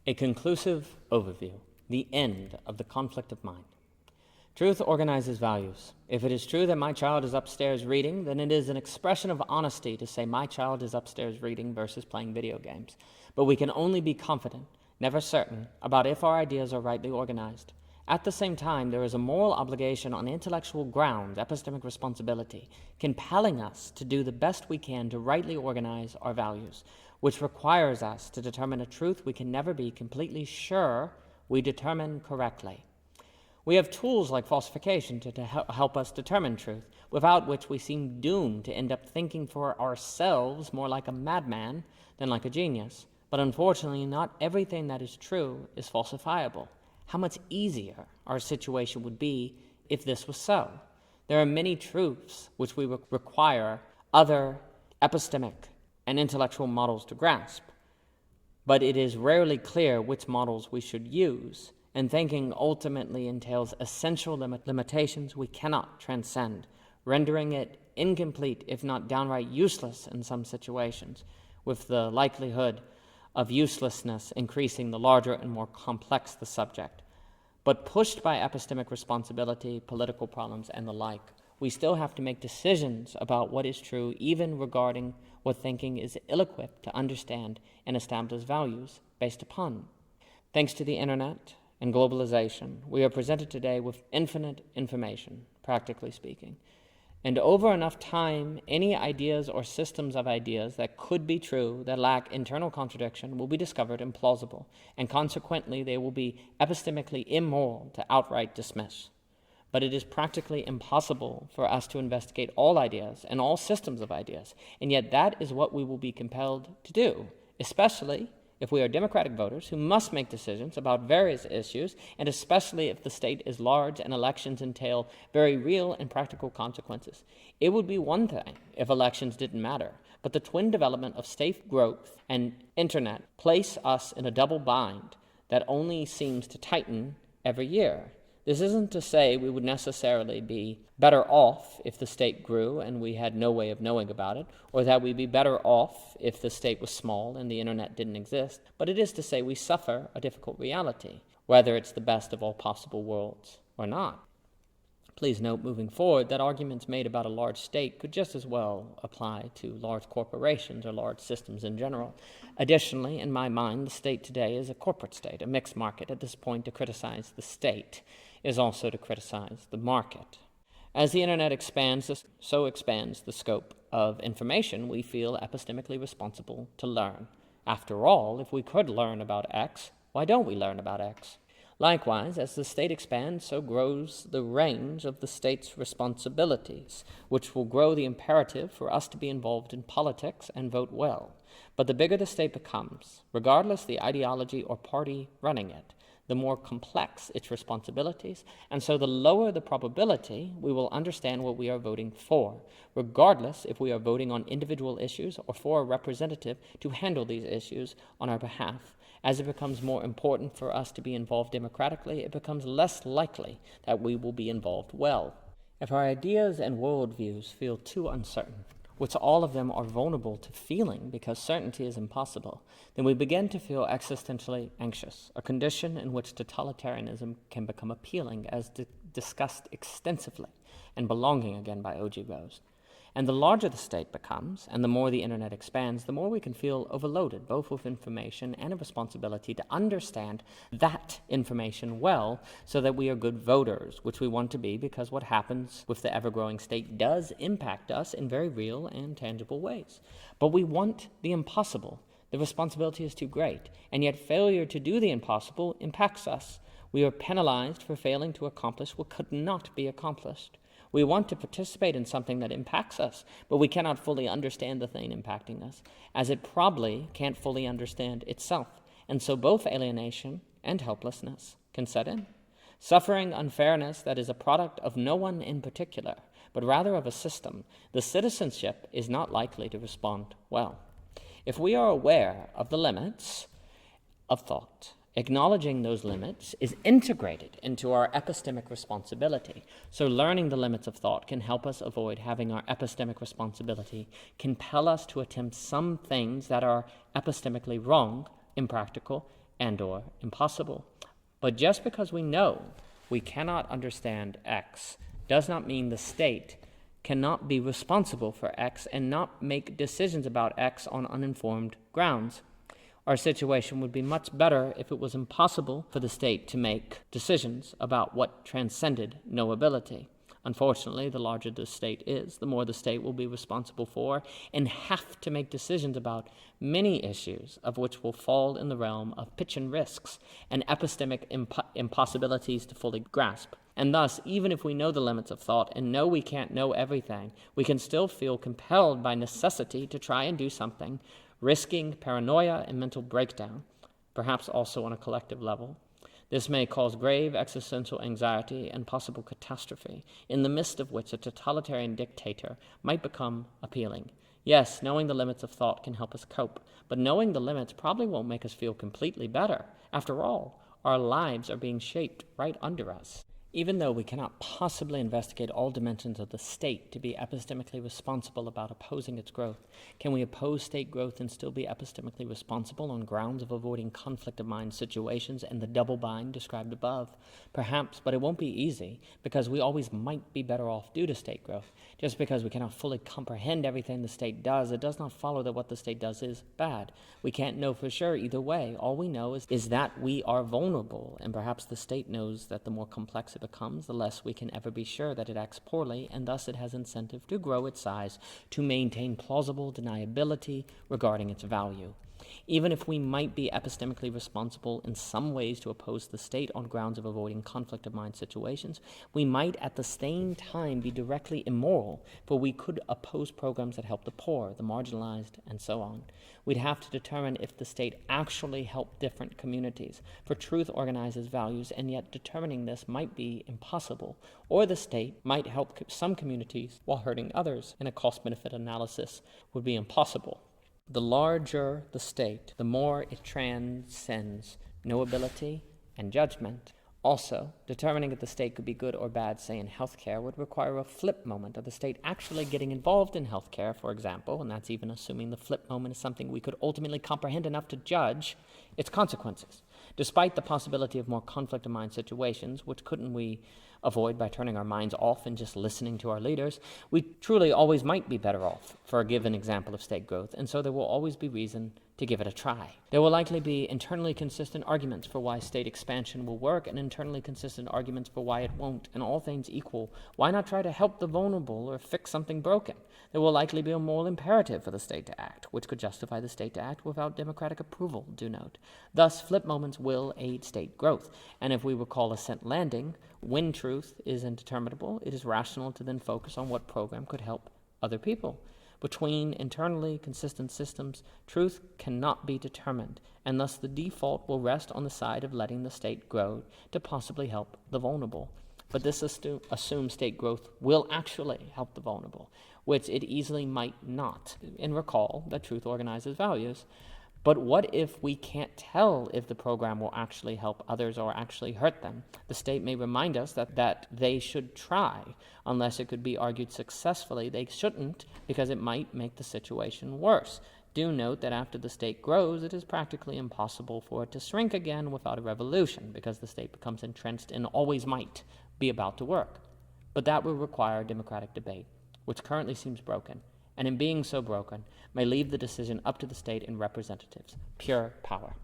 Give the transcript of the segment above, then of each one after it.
A conclusive overview, the end of the conflict of mind. Truth organizes values. If it is true that my child is upstairs reading, then it is an expression of honesty to say my child is upstairs reading versus playing video games. But we can only be confident, never certain, about if our ideas are rightly organized. At the same time, there is a moral obligation on intellectual grounds, epistemic responsibility, compelling us to do the best we can to rightly organize our values, which requires us to determine a truth we can never be completely sure we determine correctly. We have tools like falsification to help us determine truth, without which we seem doomed to end up thinking for ourselves more like a madman than like a genius. But unfortunately, not everything that is true is falsifiable. How much easier our situation would be if this was so. There are many truths which we require other epistemic and intellectual models to grasp, but it is rarely clear which models we should use, and thinking ultimately entails essential limitations we cannot transcend, rendering it incomplete if not downright useless in some situations, with the likelihood of uselessness increasing the larger and more complex the subject. But pushed by epistemic responsibility, political problems, and the like, we still have to make decisions about what is true, even regarding what thinking is ill-equipped to understand and establish values based upon. Thanks to the internet and globalization, we are presented today with infinite information, practically speaking. And over enough time, any ideas or systems of ideas that could be true, that lack internal contradiction, will be discovered implausible, and consequently they will be epistemically immoral to outright dismiss. But it is practically impossible for us to investigate all ideas and all systems of ideas, and yet that is what we will be compelled to do, especially if we are democratic voters who must make decisions about various issues, and especially if the state is large and elections entail very real and practical consequences. It would be one thing if elections didn't matter, but the twin development of state growth and internet place us in a double bind that only seems to tighten every year. This isn't to say we would necessarily be better off if the state grew and we had no way of knowing about it, or that we'd be better off if the state was small and the internet didn't exist, but it is to say we suffer a difficult reality, whether it's the best of all possible worlds or not. Please note, moving forward, that arguments made about a large state could just as well apply to large corporations or large systems in general. Additionally, in my mind, the state today is a corporate state, a mixed market. At this point, to criticize the state is also to criticize the market. As the internet expands, so expands the scope of information we feel epistemically responsible to learn. After all, if we could learn about X, why don't we learn about X? Likewise, as the state expands, so grows the range of the state's responsibilities, which will grow the imperative for us to be involved in politics and vote well. But the bigger the state becomes, regardless the ideology or party running it, the more complex its responsibilities, and so the lower the probability we will understand what we are voting for, regardless if we are voting on individual issues or for a representative to handle these issues on our behalf. As it becomes more important for us to be involved democratically, it becomes less likely that we will be involved well. If our ideas and worldviews feel too uncertain, which all of them are vulnerable to feeling because certainty is impossible, then we begin to feel existentially anxious, a condition in which totalitarianism can become appealing, as discussed extensively and belonging again by O.G. Rose. And the larger the state becomes, and the more the internet expands, the more we can feel overloaded, both with information and a responsibility to understand that information well, so that we are good voters, which we want to be, because what happens with the ever-growing state does impact us in very real and tangible ways. But we want the impossible. The responsibility is too great, and yet failure to do the impossible impacts us. We are penalized for failing to accomplish what could not be accomplished. We want to participate in something that impacts us, but we cannot fully understand the thing impacting us, as it probably can't fully understand itself. And so both alienation and helplessness can set in. Suffering unfairness that is a product of no one in particular, but rather of a system, the citizenship is not likely to respond well. If we are aware of the limits of thought, acknowledging those limits is integrated into our epistemic responsibility. So learning the limits of thought can help us avoid having our epistemic responsibility compel us to attempt some things that are epistemically wrong, impractical, and/or impossible. But just because we know we cannot understand X does not mean the state cannot be responsible for X and not make decisions about X on uninformed grounds. Our situation would be much better if it was impossible for the state to make decisions about what transcended knowability. Unfortunately, the larger the state is, the more the state will be responsible for and have to make decisions about many issues of which will fall in the realm of pitch and risks and epistemic impossibilities to fully grasp. And thus, even if we know the limits of thought and know we can't know everything, we can still feel compelled by necessity to try and do something, risking paranoia and mental breakdown, perhaps also on a collective level. This may cause grave existential anxiety and possible catastrophe, in the midst of which a totalitarian dictator might become appealing. Yes, knowing the limits of thought can help us cope, but knowing the limits probably won't make us feel completely better. After all, our lives are being shaped right under us. Even though we cannot possibly investigate all dimensions of the state to be epistemically responsible about opposing its growth, can we oppose state growth and still be epistemically responsible on grounds of avoiding conflict of mind situations and the double bind described above? Perhaps, but it won't be easy, because we always might be better off due to state growth. Just because we cannot fully comprehend everything the state does, it does not follow that what the state does is bad. We can't know for sure either way. All we know is that we are vulnerable, and perhaps the state knows that the more complex it becomes, the less we can ever be sure that it acts poorly, and thus it has incentive to grow its size to maintain plausible deniability regarding its value. Even if we might be epistemically responsible in some ways to oppose the state on grounds of avoiding conflict of mind situations, we might at the same time be directly immoral, for we could oppose programs that help the poor, the marginalized, and so on. We'd have to determine if the state actually helped different communities, for truth organizes values, and yet determining this might be impossible, or the state might help some communities while hurting others, and a cost-benefit analysis would be impossible. The larger the state, the more it transcends knowability and judgment. Also, determining if the state could be good or bad, say in healthcare, would require a flip moment of the state actually getting involved in healthcare, for example, and that's even assuming the flip moment is something we could ultimately comprehend enough to judge its consequences. Despite the possibility of more conflict of mind situations, which couldn't we avoid by turning our minds off and just listening to our leaders, we truly always might be better off for a given example of state growth, and so there will always be reason to give it a try. There will likely be internally consistent arguments for why state expansion will work and internally consistent arguments for why it won't, and all things equal, why not try to help the vulnerable or fix something broken? There will likely be a moral imperative for the state to act, which could justify the state to act without democratic approval, do note. Thus, flip moments will aid state growth, and if we recall Ascent Landing, when truth is indeterminable, it is rational to then focus on what program could help other people. Between internally consistent systems, truth cannot be determined, and thus the default will rest on the side of letting the state grow to possibly help the vulnerable. But this assumes state growth will actually help the vulnerable, which it easily might not. And recall that truth organizes values. But what if we can't tell if the program will actually help others or actually hurt them? The state may remind us that they should try. Unless it could be argued successfully, they shouldn't, because it might make the situation worse. Do note that after the state grows, it is practically impossible for it to shrink again without a revolution, because the state becomes entrenched and always might be about to work. But that will require democratic debate, which currently seems broken, and in being so broken, may leave the decision up to the state and representatives, pure power.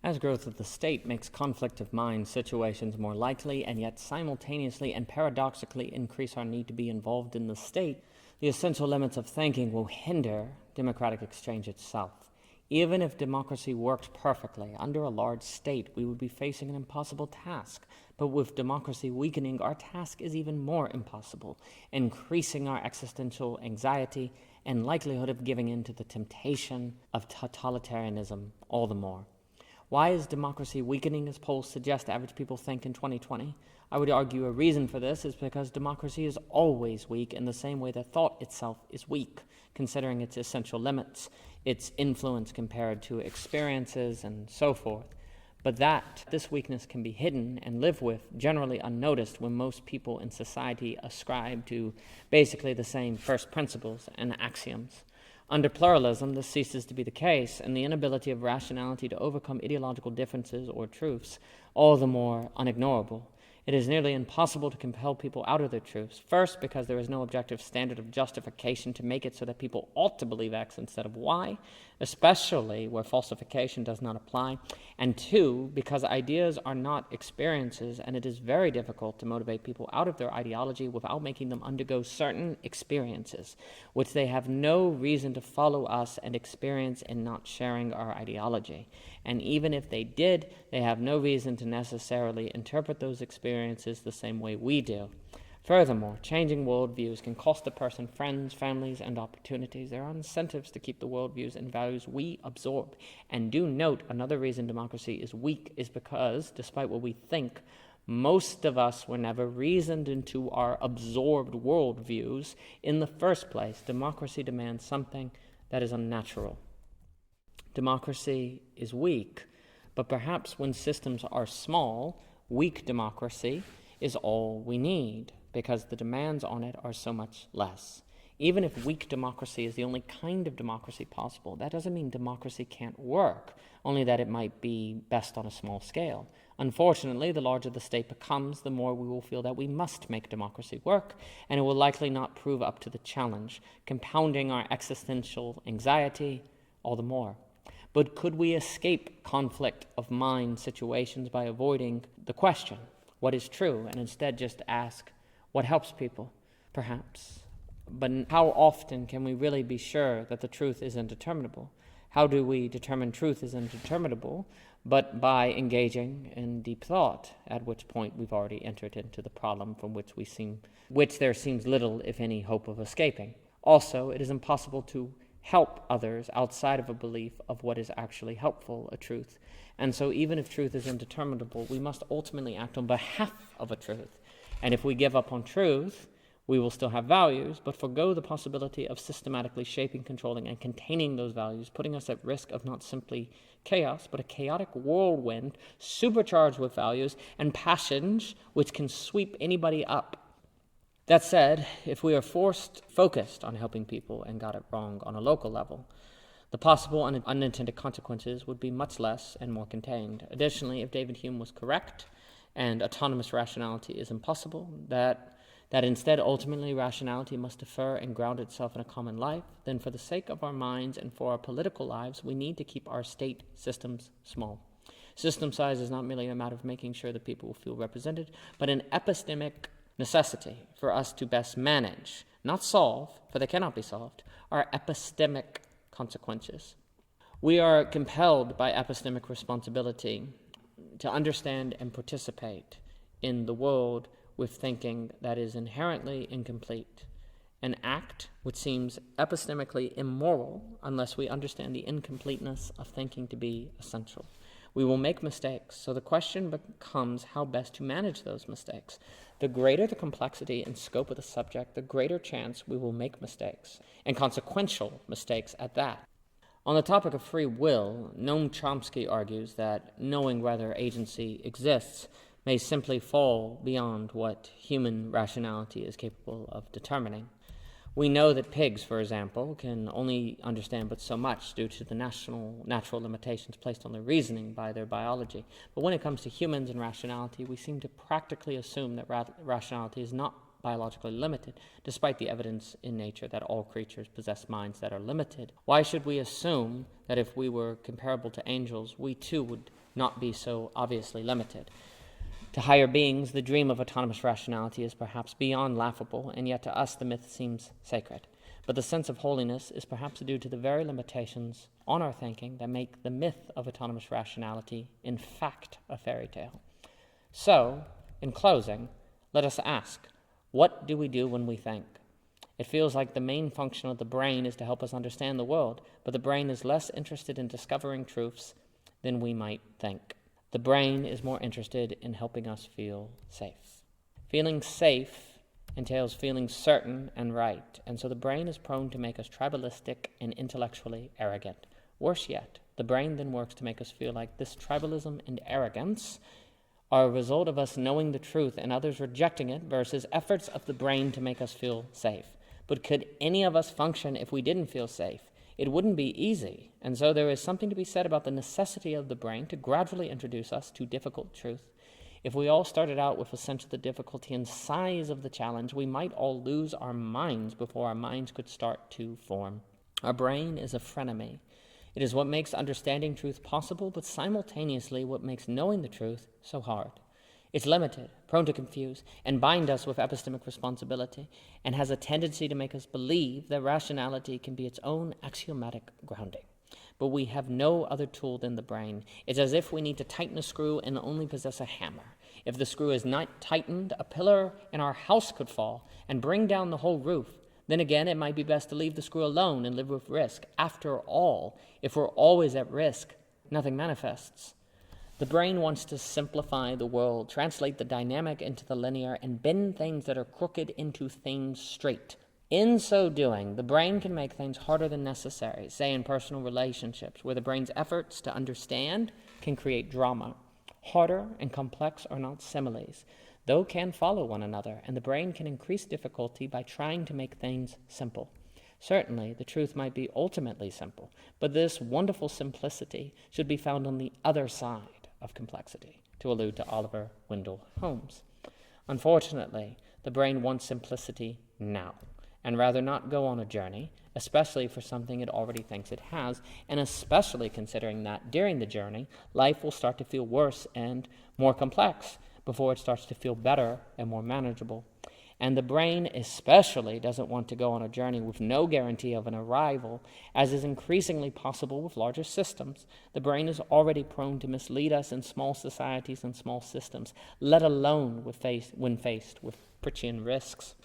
As growth of the state makes conflict of mind situations more likely, and yet simultaneously and paradoxically increase our need to be involved in the state, the essential limits of thinking will hinder democratic exchange itself. Even if democracy worked perfectly, under a large state, we would be facing an impossible task. But with democracy weakening, our task is even more impossible, increasing our existential anxiety and likelihood of giving in to the temptation of totalitarianism all the more. Why is democracy weakening, as polls suggest average people think in 2020? I would argue a reason for this is because democracy is always weak in the same way that thought itself is weak, considering its essential limits, its influence compared to experiences, and so forth. But this weakness can be hidden and lived with, generally unnoticed, when most people in society ascribe to basically the same first principles and axioms. Under pluralism, this ceases to be the case, and the inability of rationality to overcome ideological differences or truths all the more unignorable. It is nearly impossible to compel people out of their truths. First, because there is no objective standard of justification to make it so that people ought to believe X instead of Y, especially where falsification does not apply. And two, because ideas are not experiences, and it is very difficult to motivate people out of their ideology without making them undergo certain experiences, which they have no reason to follow us and experience in not sharing our ideology. And even if they did, they have no reason to necessarily interpret those experiences the same way we do. Furthermore, changing worldviews can cost a person friends, families, and opportunities. There are incentives to keep the worldviews and values we absorb. And do note, another reason democracy is weak is because, despite what we think, most of us were never reasoned into our absorbed worldviews in the first place. Democracy demands something that is unnatural. Democracy is weak, but perhaps when systems are small, weak democracy is all we need, because the demands on it are so much less. Even if weak democracy is the only kind of democracy possible, that doesn't mean democracy can't work, only that it might be best on a small scale. Unfortunately, the larger the state becomes, the more we will feel that we must make democracy work, and it will likely not prove up to the challenge, compounding our existential anxiety all the more. But could we escape conflict of mind situations by avoiding the question, what is true, and instead just ask, what helps people? Perhaps. But how often can we really be sure that the truth is indeterminable? How do we determine truth is indeterminable? But by engaging in deep thought, at which point we've already entered into the problem from which there seems little, if any, hope of escaping. Also, it is impossible to help others outside of a belief of what is actually helpful, a truth. And so even if truth is indeterminable, we must ultimately act on behalf of a truth. And if we give up on truth, we will still have values, but forgo the possibility of systematically shaping, controlling, and containing those values, putting us at risk of not simply chaos, but a chaotic whirlwind supercharged with values and passions which can sweep anybody up. That said, if we are focused on helping people and got it wrong on a local level, the possible unintended consequences would be much less and more contained. Additionally, if David Hume was correct and autonomous rationality is impossible, that instead ultimately rationality must defer and ground itself in a common life, then for the sake of our minds and for our political lives, we need to keep our state systems small. System size is not merely a matter of making sure that people will feel represented, but an epistemic necessity for us to best manage, not solve, for they cannot be solved, our epistemic consequences. We are compelled by epistemic responsibility to understand and participate in the world with thinking that is inherently incomplete, an act which seems epistemically immoral unless we understand the incompleteness of thinking to be essential. We will make mistakes, so the question becomes how best to manage those mistakes. The greater the complexity and scope of the subject, the greater chance we will make mistakes, and consequential mistakes at that. On the topic of free will, Noam Chomsky argues that knowing whether agency exists may simply fall beyond what human rationality is capable of determining. We know that pigs, for example, can only understand but so much due to the natural limitations placed on their reasoning by their biology. But when it comes to humans and rationality, we seem to practically assume that rationality is not biologically limited, despite the evidence in nature that all creatures possess minds that are limited. Why should we assume that if we were comparable to angels, we too would not be so obviously limited? To higher beings, the dream of autonomous rationality is perhaps beyond laughable, and yet to us the myth seems sacred. But the sense of holiness is perhaps due to the very limitations on our thinking that make the myth of autonomous rationality, in fact, a fairy tale. So, in closing, let us ask, what do we do when we think? It feels like the main function of the brain is to help us understand the world, but the brain is less interested in discovering truths than we might think. The brain is more interested in helping us feel safe. Feeling safe entails feeling certain and right, and so the brain is prone to make us tribalistic and intellectually arrogant. Worse yet, the brain then works to make us feel like this tribalism and arrogance are a result of us knowing the truth and others rejecting it versus efforts of the brain to make us feel safe. But could any of us function if we didn't feel safe? It wouldn't be easy, and so there is something to be said about the necessity of the brain to gradually introduce us to difficult truth. If we all started out with a sense of the difficulty and size of the challenge, we might all lose our minds before our minds could start to form. Our brain is a frenemy. It is what makes understanding truth possible, but simultaneously what makes knowing the truth so hard. It's limited, prone to confuse, and bind us with epistemic responsibility, and has a tendency to make us believe that rationality can be its own axiomatic grounding. But we have no other tool than the brain. It's as if we need to tighten a screw and only possess a hammer. If the screw is not tightened, a pillar in our house could fall and bring down the whole roof. Then again, it might be best to leave the screw alone and live with risk. After all, if we're always at risk, nothing manifests. The brain wants to simplify the world, translate the dynamic into the linear, and bend things that are crooked into things straight. In so doing, the brain can make things harder than necessary, say in personal relationships, where the brain's efforts to understand can create drama. Harder and complex are not similes, though can follow one another, and the brain can increase difficulty by trying to make things simple. Certainly, the truth might be ultimately simple, but this wonderful simplicity should be found on the other side of complexity, to allude to Oliver Wendell Holmes. Unfortunately, the brain wants simplicity now, and rather not go on a journey, especially for something it already thinks it has, and especially considering that during the journey, life will start to feel worse and more complex before it starts to feel better and more manageable. And the brain especially doesn't want to go on a journey with no guarantee of an arrival, as is increasingly possible with larger systems. The brain is already prone to mislead us in small societies and small systems, let alone when faced with Pritchian risks.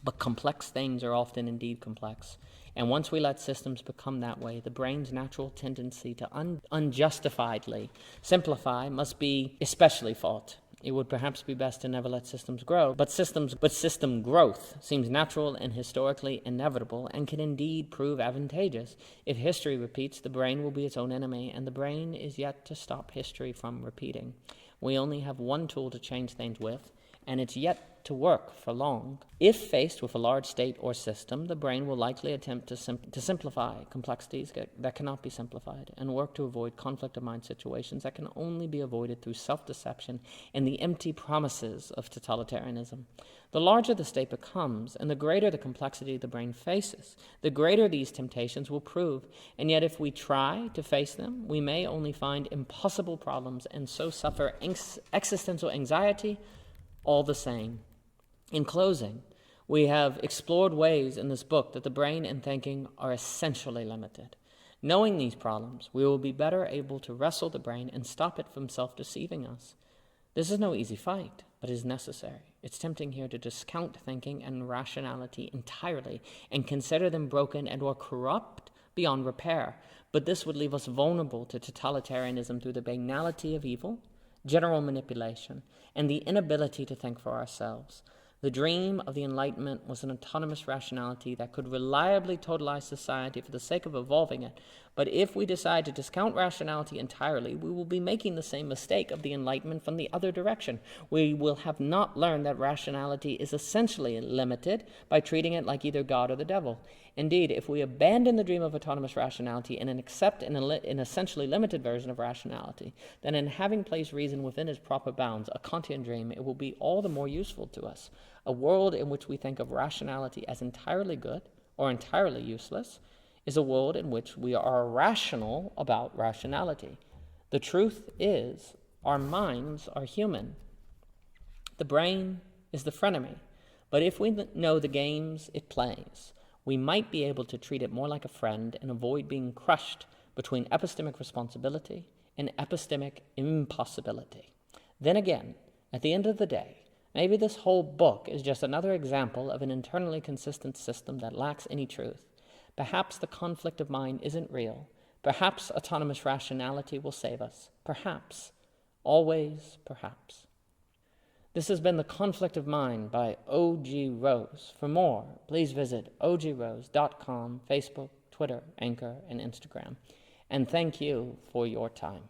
But complex things are often indeed complex. And once we let systems become that way, the brain's natural tendency to unjustifiedly simplify must be especially fought. It would perhaps be best to never let systems grow, but system growth seems natural and historically inevitable and can indeed prove advantageous. If history repeats, the brain will be its own enemy, and the brain is yet to stop history from repeating. We only have one tool to change things with, and it's yet to work for long. If faced with a large state or system, the brain will likely attempt to simplify complexities that cannot be simplified, and work to avoid conflict of mind situations that can only be avoided through self-deception and the empty promises of totalitarianism. The larger the state becomes, and the greater the complexity the brain faces, the greater these temptations will prove, and yet if we try to face them, we may only find impossible problems and so suffer existential anxiety all the same. In closing, we have explored ways in this book that the brain and thinking are essentially limited. Knowing these problems, we will be better able to wrestle the brain and stop it from self-deceiving us. This is no easy fight, but is necessary. It's tempting here to discount thinking and rationality entirely and consider them broken and or corrupt beyond repair, but this would leave us vulnerable to totalitarianism through the banality of evil, general manipulation, and the inability to think for ourselves. The dream of the Enlightenment was an autonomous rationality that could reliably totalize society for the sake of evolving it. But if we decide to discount rationality entirely, we will be making the same mistake of the Enlightenment from the other direction. We will have not learned that rationality is essentially limited by treating it like either God or the devil. Indeed, if we abandon the dream of autonomous rationality and accept an essentially limited version of rationality, then in having placed reason within its proper bounds, a Kantian dream, it will be all the more useful to us. A world in which we think of rationality as entirely good or entirely useless is a world in which we are rational about rationality. The truth is, our minds are human. The brain is the frenemy, but if we know the games it plays, we might be able to treat it more like a friend and avoid being crushed between epistemic responsibility and epistemic impossibility. Then again, at the end of the day, maybe this whole book is just another example of an internally consistent system that lacks any truth. Perhaps the conflict of mind isn't real. Perhaps autonomous rationality will save us. Perhaps. Always perhaps. This has been The Conflict of Mind by O.G. Rose. For more, please visit ogrose.com, Facebook, Twitter, Anchor, and Instagram. And thank you for your time.